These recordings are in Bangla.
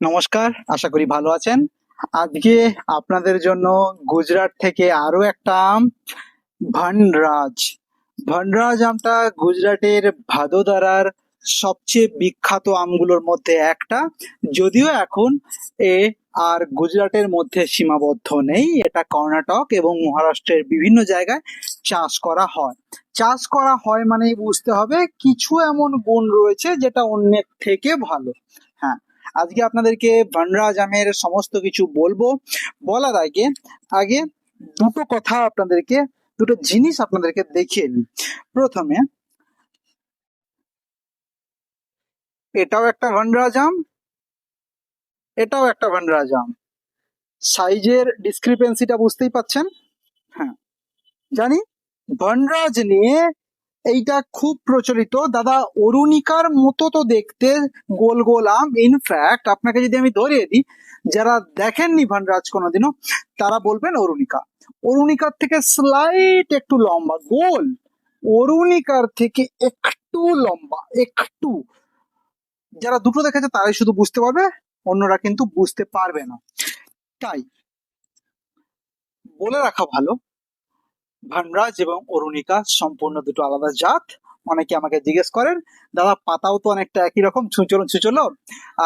নমস্কার, আশা করি ভালো আছেন। আজকে আপনাদের জন্য গুজরাট থেকে আরো একটা আম, ভানরাজ। ভানরাজ আমটা গুজরাটের ভাদোদারার সবচেয়ে বিখ্যাত আমগুলোর মধ্যে একটা। যদিও এখন এ আর গুজরাটের মধ্যে সীমাবদ্ধ নেই, এটা কর্ণাটক এবং মহারাষ্ট্রের বিভিন্ন জায়গায় চাষ করা হয়। চাষ করা হয় মানেই বুঝতে হবে কিছু এমন গুণ রয়েছে যেটা অন্যের থেকে ভালো। হ্যাঁ, আজকে আপনাদেরকে ভানরাজ আমের সমস্ত কিছু বলবো। বলার আগে আগে দুটো কথা আপনাদেরকে, দুটো জিনিস আপনাদেরকে দেখিয়ে নিই। প্রথমে, এটাও একটা ভানরাজ আম, এটাও একটা ভানরাজ আম। সাইজের ডিসক্রিপেন্সিটা বুঝতেই পাচ্ছেন। হ্যাঁ, জানি বনরাজ নিয়ে এইটা খুব প্রচলিত। দাদা, অরুণিকার মতো তো দেখতে, গোল গোল আম। ইনফ্যাক্ট আপনাকে যদি আমি ধরিয়ে দিই, যারা দেখেননি বনরাজ কোনোদিনও, তারা বলবেন অরুণিকা। অরুণিকার থেকে স্লাইট একটু লম্বা, গোল, অরুণিকার থেকে একটু লম্বা, একটু। যারা দুটো দেখেছে তারাই শুধু বুঝতে পারবে, অন্যরা কিন্তু বুঝতে পারবে না। তাই বলে রাখা ভালো, ভানরাজ এবং অরুণিকা সম্পূর্ণ দুটো আলাদা জাত। অনেকে আমাকে জিজ্ঞেস করেন, দাদা পাতাও তো অনেকটা একই রকম, ছুঁচলো ছুঁচলো,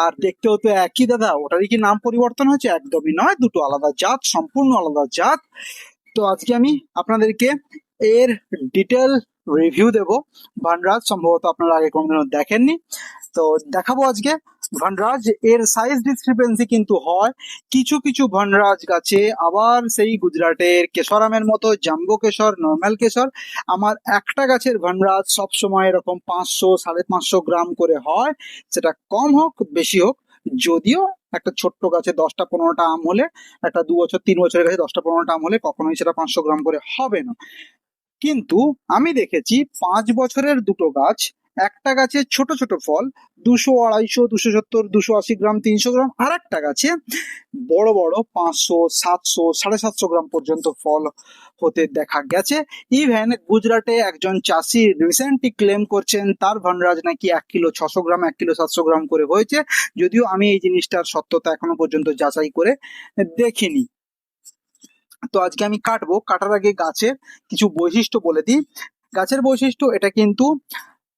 আর দেখতেও তো একই, দাদা ওটারই কি নাম পরিবর্তন হয়েছে? একদমই নয়, দুটো আলাদা জাত, সম্পূর্ণ আলাদা জাত। তো আজকে আমি আপনাদেরকে এর ডিটেল রিভিউ দেব। ভানরাজ সম্ভবত আপনারা আগে কোনোদিনও দেখেননি, তো দেখাবো আজকে। ভানরাজ এর সাইজ ডিসক্রিপেন্সি কিন্তু হয় কিছু কিছু ভানরাজ গাছে, আবার সেই গুজরাটের কেশর আমের মতো জাম্বো কেশর, নর্মাল কেশর। আমার একটা গাছের ভানরাজ সবসময় এরকম 500-550 গ্রাম করে হয়, সেটা কম হোক বেশি হোক। যদিও একটা ছোট্ট গাছে 10টা-15টা আম হলে, একটা 2 বছর 3 বছরের গাছে 10টা-15টা আম হলে কখনোই সেটা 500 গ্রাম করে হবে না। কিন্তু আমি দেখেছি 5 বছরের দুটো গাছ, একটা গাছে ছোট ছোট ফল, 200, 250, 270, 280 গ্রাম, 300 গ্রাম, আর একটা গাছে বড় বড় 500, 700, 750 গ্রাম পর্যন্ত ফল হতে দেখা গেছে। ইভেন গুজরাটে একজন চাষি রিসেন্টলি ক্লেম করছেন তার ভানরাজ নাকি 1 কিলো 600 গ্রাম, 1 কিলো 700 গ্রাম করে হয়েছে। যদিও আমি এই জিনিসটার সত্যতা এখনো পর্যন্ত যাচাই করে দেখিনি। তো আজকে আমি কাটবো, কাটার আগে গাছের কিছু বৈশিষ্ট্য বলে দিই। গাছের বৈশিষ্ট্য, এটা কিন্তু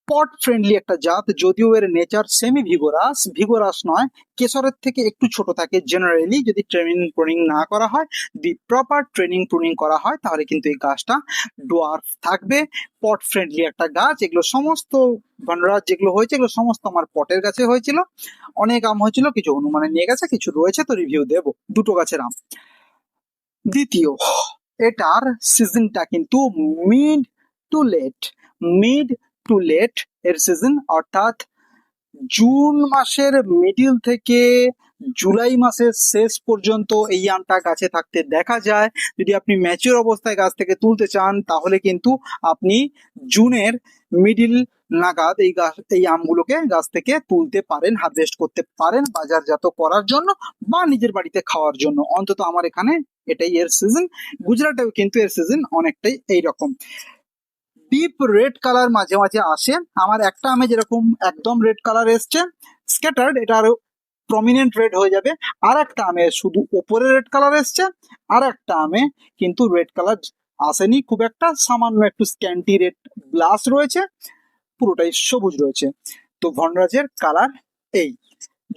পট ফ্রেন্ডলি একটা জাত, যদিও এর নেচার সেমি ভিগোরাস, ভিগোরাস নয়, কেশরের থেকে একটু ছোট থাকে জেনারেলি, যদি ট্রেনিং প্রুনিং না করা হয়। যদি প্রপার ট্রেনিং প্রুনিং করা হয় তাহলে কিন্তু এই গাছটা ডোয়ার্ফ থাকবে। পট ফ্রেন্ডলি একটা গাছ। এগুলো সমস্ত বনরাজ যেগুলো হয়েছে, এগুলো সমস্ত আমার পটের গাছে হয়েছিল। অনেক আম হয়েছিল, কিছু হনুমানে নিয়ে গেছে, কিছু রয়েছে, তো রিভিউ দেবো দুটো গাছের আম। দ্বিতীয়, এটার সিজনটা কিন্তু mid to late, mid to late এর সিজন, অর্থাৎ জুন মাসের মিডিল থেকে জুলাই মাসের শেষ পর্যন্ত এই আমটা গাছে থাকতে দেখা যায়। যদি আপনি ম্যাচিওর অবস্থায় গাছ থেকে তুলতে চান তাহলে কিন্তু আপনি জুনের মিডিল নাগাদ এই আমগুলোকে গাছ থেকে তুলতে পারেন, হারভেস্ট করতে পারেন বাজারজাত করার জন্য বা নিজের বাড়িতে খাওয়ার জন্য। অন্তত আমার এখানে এটাই এর সিজন। গুজরাটেও কিন্তু এর সিজন অনেকটাই এইরকম। ডিপ রেড কালার মাঝে মাঝে আসে। আমার একটা আমে যেরকম একদম রেড কালার এসছে স্ক্যাটার্ড, এটা আরো প্রমিনেন্ট রেড হয়ে যাবে। আর একটা আমে শুধু ওপরে রেড কালার এসছে, আর একটা আমে কিন্তু রেড কালার আসেনি খুব একটা, সামান্য একটু স্ক্যান্টি রেড ব্লাস রয়েছে, পুরোটাই সবুজ রয়েছে। তো ভনরাজের কালার এই।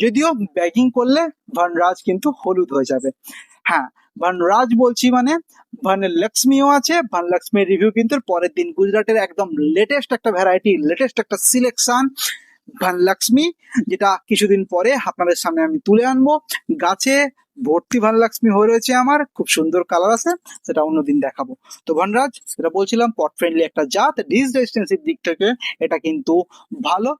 যদিও ব্যাগিং করলে ভানরাজ কিন্তু হলুদ হয়ে যাবে। হ্যাঁ, ভানরাজ বলছি মানে ভানলক্ষ্মীও আছে। ভানলক্ষ্মীর রিভিউ কিন্তু এর পরের দিন। গুজরাটের একদম লেটেস্ট একটা ভ্যারাইটি, লেটেস্ট একটা সিলেকশন ভানলক্ষ্মী, যেটা কিছুদিন পরে আপনাদের সামনে আমি তুলে আনবো। গাছে ভর্তি ভানলক্ষ্মী হয়ে রয়েছে আমার, খুব সুন্দর কালার আছে, সেটা অন্যদিন দেখাবো। তো ভানরাজ, যেটা বলছিলাম, পট ফ্রেন্ডলি একটা জাত, ডিস রেজিস্ট্যান্সির দিক থেকে এটা কিন্তু ভালো।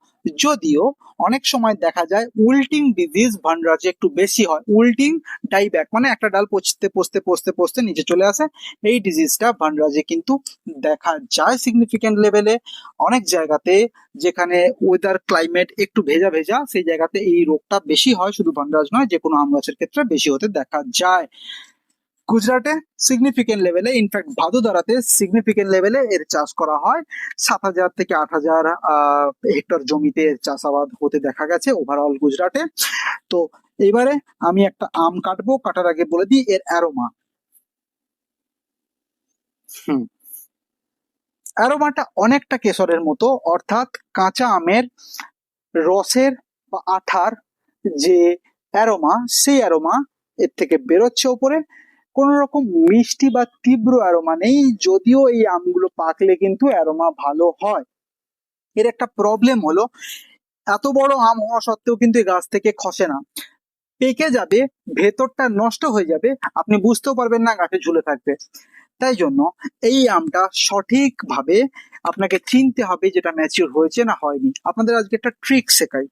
যদিও অনেক সময় দেখা যায় উল্টিং ডিজিজ ভানরাজে একটু বেশি হয়। উল্টিং ডাইব্যাক মানে একটা ডাল পচতে পচতে পচতে পচতে নিচে চলে আসে, এই ডিজিজটা ভানরাজে কিন্তু দেখা যায় সিগনিফিকেন্ট লেভেলে। অনেক জায়গাতে যেখানে ওয়েদার ক্লাইমেট একটু ভেজা ভেজা, সেই জায়গাতে এই রোগটা বেশি হয়, শুধু ভানরাজ নয়, যে কোনো আম গাছের ক্ষেত্রে বেশি হতে দেখা যায়। গুজরাটে সিগনিফিকেন্ট লেভেলে, ইনফ্যাক্ট ভাদোদারাতে সিগনিফিকেন্ট লেভেলে এর চাষ করা হয়। 7,000 থেকে 8,000 হেক্টর জমিতে এর চাষাবাদ হতে দেখা গেছে ওভারঅল গুজরাটে। তো এবারে আমি একটা আম কাটবো, কাটার আগে বলে দিই এর অ্যারোমা। অ্যারোমাটা অনেকটা কেশরের মতো, অর্থাৎ কাঁচা আমের রসের বা আঠার যে অ্যারোমা, সেই অ্যারোমা এর থেকে বেরোচ্ছে ওপরে। কোন রকম মিষ্টি বা তীব্র অ্যারোমা নেই, যদিও এই আমগুলো পাকলে কিন্তু অ্যারোমা ভালো হয়। এর একটা প্রবলেম হলো এত বড় আম হওয়া সত্ত্বেও কিন্তু এই গাছ থেকে খসে না, পেকে যাবে, ভেতরটা নষ্ট হয়ে যাবে, আপনি বুঝতেও পারবেন না, গাছে ঝুলে থাকবে। তাই জন্য এই আমটা সঠিকভাবে আপনাকে চিনতে হবে যেটা ম্যাচিউর হয়েছে না হয়নি। আপনাদের আজকে একটা ট্রিক শেখাই।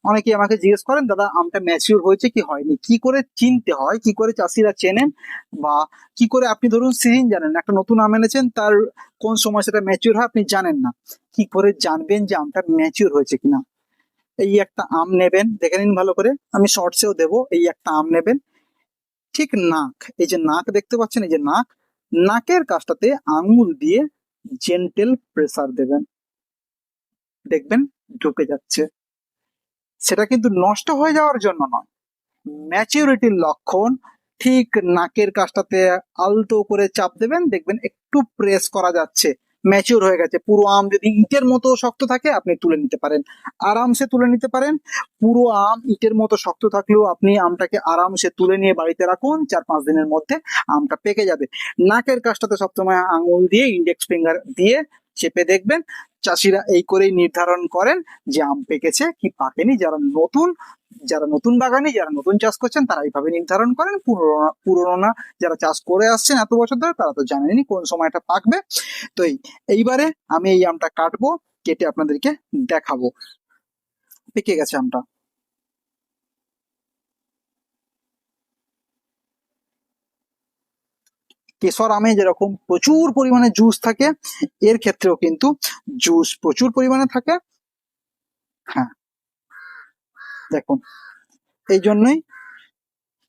অনেকেই আমাকে জিজ্ঞেস করেন, দাদা আমটা ম্যাচিউর হয়েছে কি হয়নি, কি করে চিনতে হয়, কি করে চাষিরা চেনেন, বা কি করে আপনি ধরুন সিজন জানেন, একটা নতুন আম এনেছেন, তার কোন সময় সেটা ম্যাচিউর হয় আপনি জানেন না, কি করে জানবেন যে আমটা ম্যাচিউর হয়েছে কিনা? এই একটা আম নেবেন, দেখে নিন ভালো করে, আমি শর্টসেও দেবো। এই একটা আম নেবেন, ঠিক নাক, এই যে নাক দেখতে পাচ্ছেন, এই যে নাক, নাকের কাছটাতে আঙুল দিয়ে জেন্টেল প্রেসার দেবেন, দেখবেন ঢুকে যাচ্ছে। সেটা কিন্তু নষ্ট হয়ে যাওয়ার জন্য নয়, ম্যাচিউরিটির লক্ষণ। ঠিক নাকের কাছটাতে আলতো করে চাপ দেবেন, দেখবেন একটু প্রেস করা যাচ্ছে, ম্যাচিউর হয়ে গেছে। পুরো আম যদি ইটের মতো শক্ত থাকে আপনি তুলে নিতে পারেন, আরামসে তুলে নিতে পারেন। পুরো আম ইটের মতো শক্ত থাকলেও আপনি আমটাকে আরামসে তুলে নিয়ে বাড়িতে রাখুন, 4-5 দিনের মধ্যে আমটা পেকে যাবে। নাকের কাছটাতে সবসময় আঙুল দিয়ে, ইন্ডেক্স ফিঙ্গার দিয়ে চেপে দেখবেন। চাষিরা এই করেই নির্ধারণ করেন যে আম পেকেছে কি পাকেনি। যারা নতুন বাগানি, যারা নতুন চাষ করছেন, তারা এইভাবে নির্ধারণ করেন। পুরোনো যারা চাষ করে আসছেন এত বছর ধরে, তারা তো জানেনই কোন সময়টা পাকবে। তো এইবারে আমি এই আমটা কাটবো, কেটে আপনাদেরকে দেখাবো। পেকে গেছে আমটা। কেশর আমে যেরকম প্রচুর পরিমাণে জুস থাকে, এর ক্ষেত্রেও কিন্তু জুস প্রচুর পরিমাণে থাকে। হ্যাঁ, দেখুন, এই জন্যই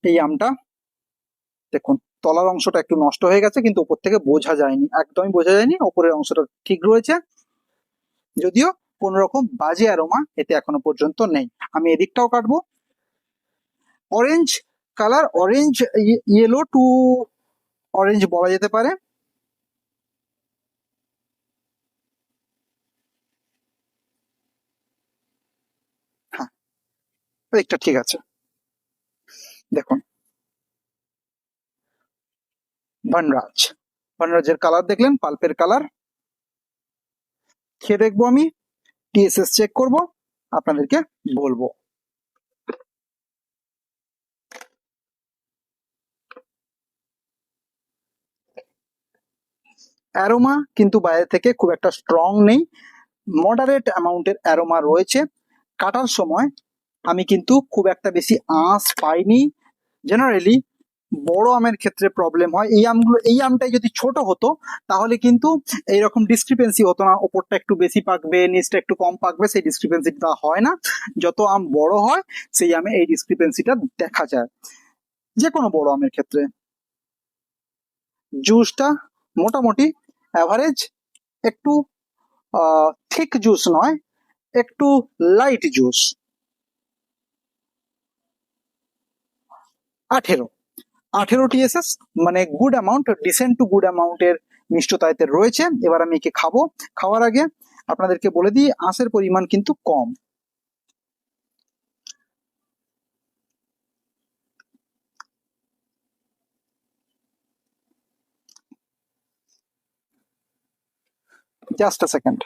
এই আমটা, দেখুন তলার অংশটা একটু নষ্ট হয়ে গেছে, কিন্তু উপর থেকে বোঝা যায়নি, একদমই বোঝা যায়নি, উপরের অংশটা ঠিক রয়েছে, যদিও কোন রকম বাজে অ্যারোমা এতে এখনো পর্যন্ত নেই। আমি এদিকটাও কাটবো। Orange colour, orange yellow to orange বলা যেতে পারে। হ্যাঁ, এদিকটা ঠিক আছে। দেখুন বনরাজ, বনরাজের কালার দেখলেন, পাল্পের কালার। খেয়ে দেখবো আমি, টিএসএস চেক করব, আপনাদেরকে বলবো। অ্যারোমা কিন্তু বাইরে থেকে খুব একটা স্ট্রং নেই, মডারেট অ্যামাউন্টের অ্যারোমা রয়েছে। কাটার সময় আমি কিন্তু খুব একটা বেশি আঁশ পাইনি। জেনারেলি বড় আমের ক্ষেত্রে প্রবলেম হয়, এই আমটাই যদি ছোট হতো তাহলে কিন্তু এইরকম ডিসক্রিপেন্সি হতো না, ওপরটা একটু বেশি পাকবে, নিচটা একটু কম পাকবে, সেই ডিসক্রিপেন্সিটা হয় না। যত আম বড় হয় সেই আমে এই ডিসক্রিপেন্সিটা দেখা যায়, যে কোনো বড় আমের ক্ষেত্রে। জুসটা মোটামুটি অ্যাভারেজ, একটু থিক জুস নয়, একটু লাইট জুস। 18 টিএসএস, মানে good amount, decent to good অ্যামাউন্টের মিষ্টতা এতে রয়েছে। এবার আমি একে খাবো, খাওয়ার আগে আপনাদেরকে বলে দিই আঁশের পরিমাণ কিন্তু কম। জাস্ট আ সেকেন্ড।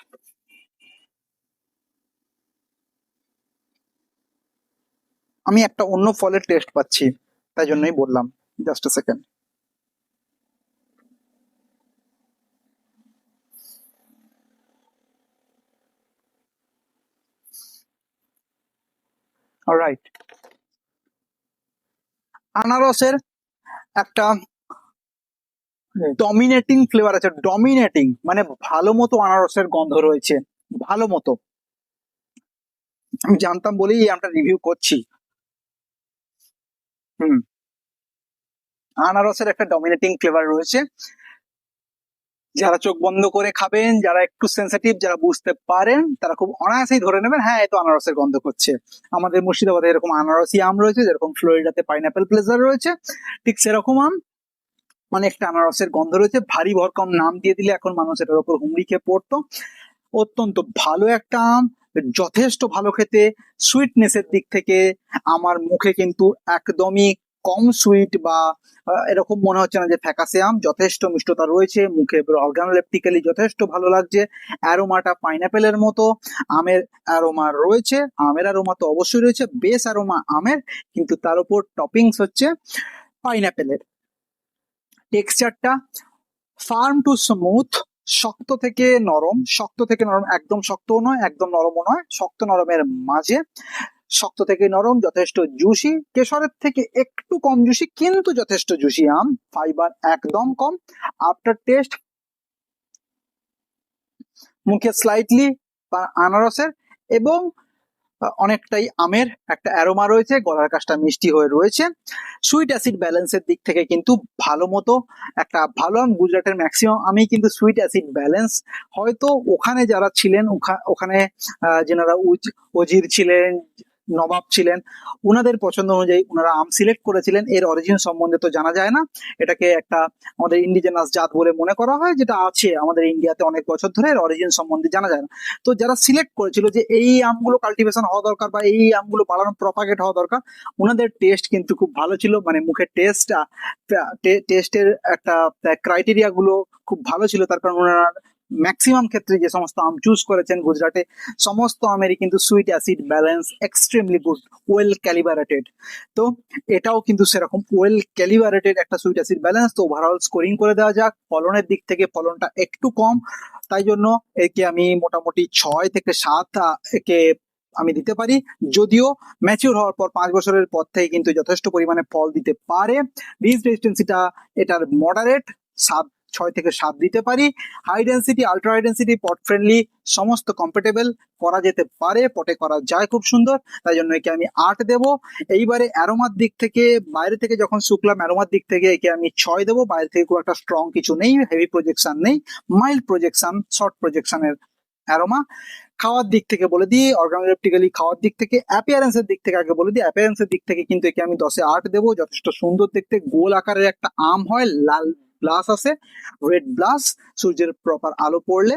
আমি একটা অন্য ফলের টেস্ট পাচ্ছি, তাই জন্যই বললাম, জাস্ট আ সেকেন্ড। অলরাইট, আনারসের একটা ডমিনেটিং ফ্লেভার আছে, ডমিনেটিং মানে ভালো মতো আনারসের গন্ধ রয়েছে, ভালো মতো। আমি জানতাম বলেই এই আমটা রিভিউ করছি। হুম, আনারসের একটা ডমিনেটিং ফ্লেভার রয়েছে। যারা চোখ বন্ধ করে খাবেন, যারা একটু সেন্সিটিভ, যারা বুঝতে পারেন, তারা খুব অনায়াসেই ধরে নেবেন হ্যাঁ এ তো আনারসের গন্ধ করছে। আমাদের মুর্শিদাবাদে এরকম আনারসি আম রয়েছে, যেরকম ফ্লোরিডাতে পাইনাপেল প্লেজার রয়েছে, ঠিক সেরকম আম অনেকটা আনারসের গন্ধ রয়েছে। ভারী ভরকম নাম দিয়ে দিলে এখন মানুষ এটার উপর হুমড়ি খেয়ে পড়তো। অত্যন্ত ভালো একটা আম, যথেষ্ট ভালো খেতে। সুইটনেসের দিক থেকে আমার মুখে কিন্তু একদমই কম সুইট বা এরকম মনে হচ্ছে না যে ফ্যাকাসে আম, যথেষ্ট মিষ্টতা রয়েছে মুখে, অর্গানোলেপটিক্যালি যথেষ্ট ভালো লাগছে। অ্যারোমাটা পাইনাপেলের মতো আমের অ্যারোমা রয়েছে, আমের অ্যারোমা তো অবশ্যই রয়েছে, বেস অ্যারোমা আমের, কিন্তু তার উপর টপিংস হচ্ছে পাইনাপেলের। টেক্সচারটা ফার্ম টু স্মুথ, শক্ত থেকে নরম, শক্ত থেকে নরম, একদম শক্তও নয় একদম নরমও নয়, শক্ত নরমের মাঝে, শক্ত থেকে নরম, যথেষ্ট জুসি, কেশরের থেকে একটু কম জুসি কিন্তু যথেষ্ট জুসি আম, ফাইবার একদম কম। আফটার টেস্ট মুখে স্লাইটলি আনারসের এবং অনেকটাই আমের একটা অ্যারোমা রয়েছে, গলার কাছটা মিষ্টি হয়ে রয়েছে। সুইট অ্যাসিড ব্যালেন্সের দিক থেকে কিন্তু ভালো মতো একটা ভালো আম। গুজরাটের ম্যাক্সিমাম আমি কিন্তু সুইট অ্যাসিড ব্যালেন্স, হয়তো ওখানে যারা ছিলেন ওখানে যেনারা ওজির ছিলেন, নবাব ছিলেন, ওনাদের পছন্দ অনুযায়ী ওনারা আম সিলেক্ট করেছিলেন। এর অরিজিন সম্বন্ধে তো জানা যায় না, এটাকে একটা আমাদের ইন্ডিজেনাস জাত বলে মনে করা হয়, যেটা আছে আমাদের ইন্ডিয়াতে অনেক বছর ধরে, এর অরিজিন সম্বন্ধে জানা যায় না। তো যারা সিলেক্ট করেছিল যে এই আমগুলো কাল্টিভেশন হওয়া দরকার বা এই আমগুলো বাড়ানো প্রপাগেট হওয়া দরকার, ওনাদের টেস্ট কিন্তু খুব ভালো ছিল, মানে মুখের টেস্টের একটা ক্রাইটেরিয়া গুলো খুব ভালো ছিল। তার কারণ ওনারা ম্যাক্সিমাম ক্ষেত্রে যে সমস্ত আম চুজ করেছেন গুজরাটে, সমস্ত আমেরই কিন্তু sweet acid balance extremely good, well calibrated. তো এটাও কিন্তু সেরকম ওয়েল ক্যালিবারেটেড একটা সুইট অ্যাসিড ব্যালেন্স। তো ওভারঅল স্কোরিং করে দেওয়া যাক। ফলনের দিক থেকে ফলনটা একটু কম, তাই জন্য একে আমি মোটামুটি 6 থেকে 7 একে আমি দিতে পারি। যদিও ম্যাচিউর হওয়ার পর 5 বছরের পর থেকে কিন্তু যথেষ্ট পরিমাণে ফল দিতে পারে। রিচ রেজিস্টেন্সিটা এটার মডারেট, 6 থেকে 7 দিতে পারি। High density, ultra high density, pot friendly, সমস্ত কম্পেটেবল, করা যেতে পারে, পটে করা যায় খুব সুন্দর, তাই জন্য একে আমি 8 দেবো। এইবারে অ্যারোমার দিক থেকে, বাইরে থেকে যখন শুকলাম অ্যারোমার দিক থেকে একে আমি 6 দেবো। বাইরে থেকে খুব একটা স্ট্রং কিছু নেই, হেভি প্রজেকশন নেই, মাইল্ড প্রজেকশন, শর্ট প্রজেকশনের অ্যারোমা। খাওয়ার দিক থেকে বলে দিই, অর্গানোলেপটিক্যালি খাওয়ার দিক থেকে, অ্যাপিয়ারেন্সের দিক থেকে আগে বলে দিই, অ্যাপিয়ারেন্সের দিক থেকে কিন্তু একে আমি 10-এ 8 দেবো। যথেষ্ট সুন্দর দেখতে, গোল আকারের একটা আম হয়, লাল ব্লাস আছে, রেড ব্লাস, সূর্যের প্রপার আলো পড়লে।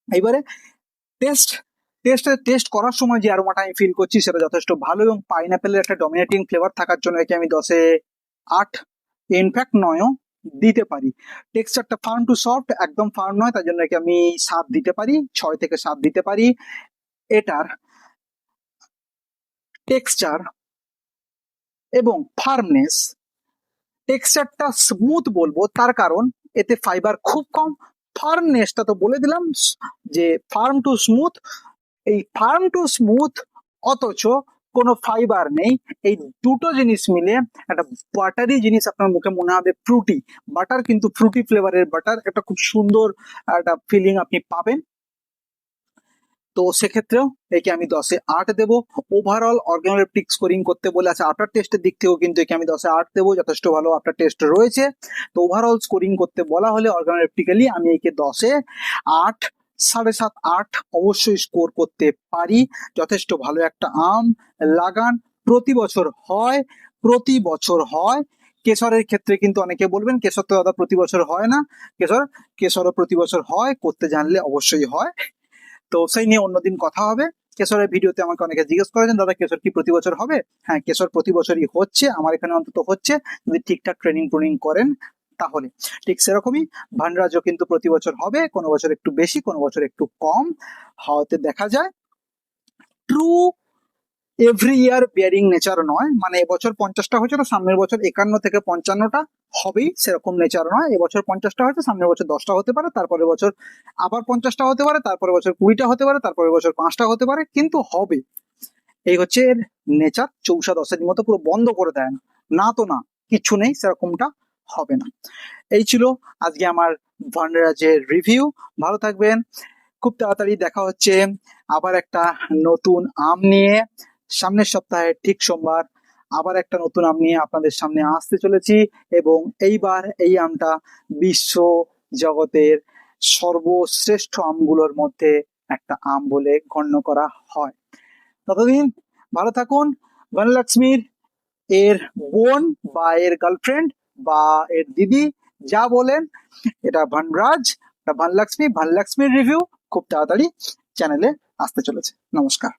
এইবারে টেস্ট করার সময় যে অ্যারোমাটা আমি ফিল করছি সেটা যথেষ্ট ভালো, এবং পাইনাপেলের একটা ডমিনেটিং ফ্লেভার থাকার জন্য একে আমি 10-এ 8, ইনফ্যাক্ট 9ও দিতে পারি। টেক্সচারটা ফার্ম টু সফট, একদম ফার্ম নয়, তার জন্য একে আমি 7 দিতে পারি, 6 থেকে 7 দিতে পারি। এটার টেক্সচার এবং ফার্মনেস, টেক্সচারটা স্মুথ বলবো তার কারণ এতে ফাইবার খুব কম। ফার্মনেসটা তো বলে দিলাম যে ফার্ম টু স্মুথ, এই ফার্ম টু স্মুথ অথচ কোনো ফাইবার নেই, এই দুটো জিনিস মিলে একটা বাটারি জিনিস আপনার মুখে মনে হবে, ফ্রুটি বাটার, কিন্তু ফ্রুটি ফ্লেভারের বাটার, একটা খুব সুন্দর একটা ফিলিং আপনি পাবেন। তো সেক্ষেত্রেও একে আমি 10-এ 8 দেবো। ওভারঅল অর্গানোলেপটিক স্কোরিং করতে বলে আছে, আফটার টেস্টের দিক থেকেও কিন্তু একে আমি 10-এ 8 দেবো, যথেষ্ট ভালো আফটার টেস্ট রয়েছে। তো ওভারঅল স্কোরিং করতে বলা হলে অর্গানোলেপটিক্যালি আমি একে 10-এ 8, 7.5, 8 অবশ্যই স্কোর করতে পারি। যথেষ্ট ভালো একটা আম, লাগান, প্রতি বছর হয়, প্রতি বছর হয়। কেশরের ক্ষেত্রে কিন্তু অনেকে বলবেন কেশর তো দাদা প্রতি বছর হয় না, কেশরও প্রতি বছর হয়, করতে জানলে অবশ্যই হয়। তো সেই নিয়ে অন্যদিন কথা হবে। কেশরের ভিডিওতে আমাকে অনেকে জিজ্ঞেস করেছেন দাদা কেশর কি প্রতি বছর হবে? হ্যাঁ, কেশর প্রতি বছরই হচ্ছে, আমার এখানে অন্তত হচ্ছে, যদি ঠিকঠাক ট্রেনিং করেন তাহলে। ঠিক সেরকমই ভানরাজও কিন্তু প্রতি বছর হবে, কোনো বছর একটু বেশি, কোনো বছর একটু কম হওয়াতে দেখা যায়। True every year bearing nature নয়, মানে এবছর 50টা হয়েছে তো সামনের বছর 51 থেকে 55টা হবেই, সেরকম নেচার নয়। এবছর 50টা হয়েছে, সামনের বছর 10টা হতে পারে, তারপরের বছর আবার 50টা হতে পারে, তারপরের বছর 20টা হতে পারে, তারপরের বছর 5টা হতে পারে, কিন্তু হবে। এই হচ্ছে এর নেচার। 64-10-এর মতো পুরো বন্ধ করে দেয় না, না তো না, কিচ্ছু নেই, সেরকমটা হবে না। এই ছিল আজকে আমার ভানরাজের রিভিউ। ভালো থাকবেন, খুব তাড়াতাড়ি দেখা হচ্ছে আবার একটা নতুন আম নিয়ে। সামনের সপ্তাহে ঠিক সোমবার আবার একটা নতুন আম নিয়ে আপনাদের সামনে আসতে চলেছি, এবং এইবার এই আমটা বিশ্ব জগতের সর্বশ্রেষ্ঠ আমগুলোর মধ্যে একটা আম বলে গণ্য করা হয়। ততদিন ভালো থাকুন। বনলক্ষ্মীর এর বোন বা এর গার্লফ্রেন্ড বা এর দিদি যা বলেন, এটা বনরাজ, এটা বনলক্ষ্মীর রিভিউ খুব তাড়াতাড়ি চ্যানেলে আসতে চলেছে। নমস্কার।